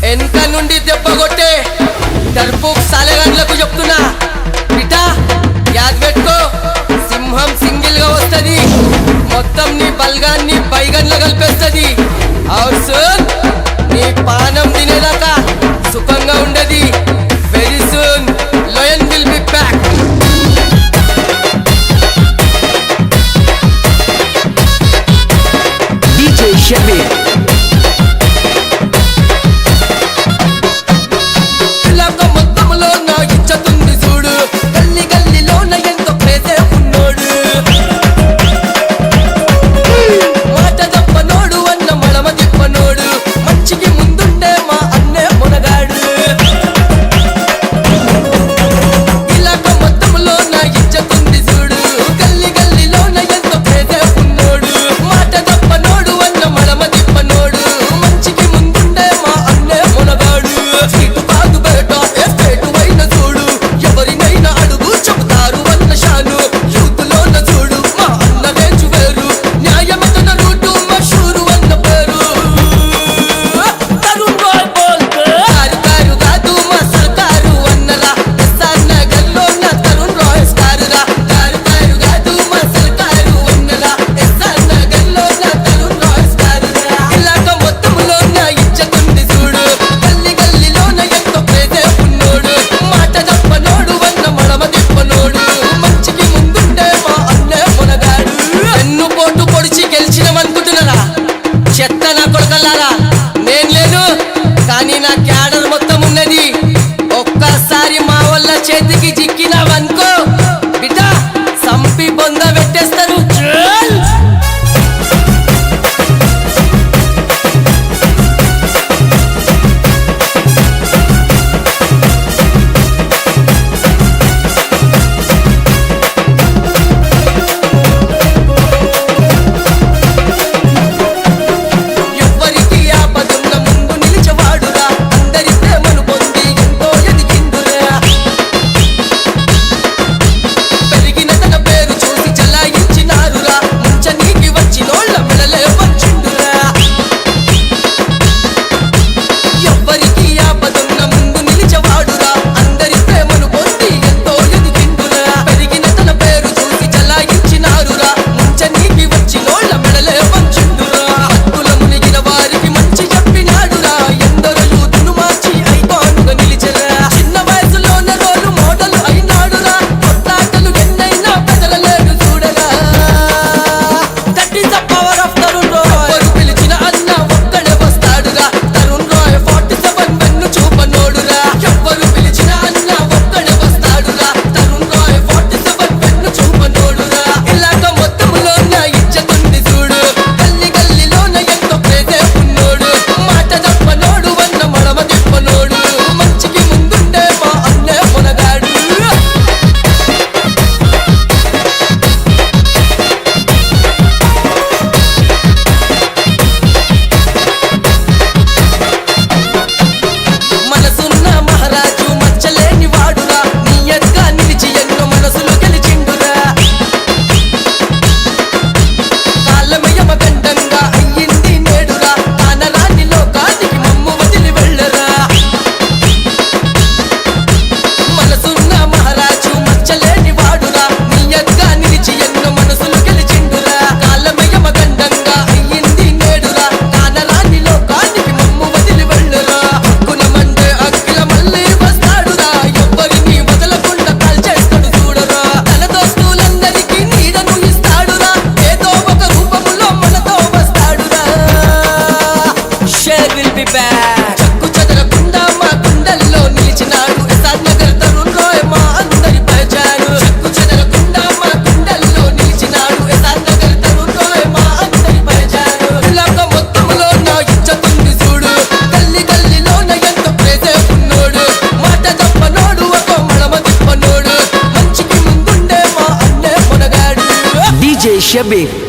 వెనక నుండి దెబ్బ కొట్టే టర్బోక్ సాలెగాన్లకు చెప్తున్నా బిటా యాద్ పెట్టుకో సింహం సింగిల్ గా వస్తది మొత్తం నీ బల్గాన్ని బైగన్ల కలిపేస్తది और सुन నీ పానం తినేదాకా సుఖంగా ఉండది very soon lion will be back DJ Shabir చెత్త నా కొడకల్లారా నేను లేను కానీ నా క్యాడర్ మొత్తం ఉన్నది ఒక్కసారి మా వల్ల చేతికి చిక్కినవనుకో బిడ్డ సంపి బొంద పెట్టేస్తారు DJ Shabir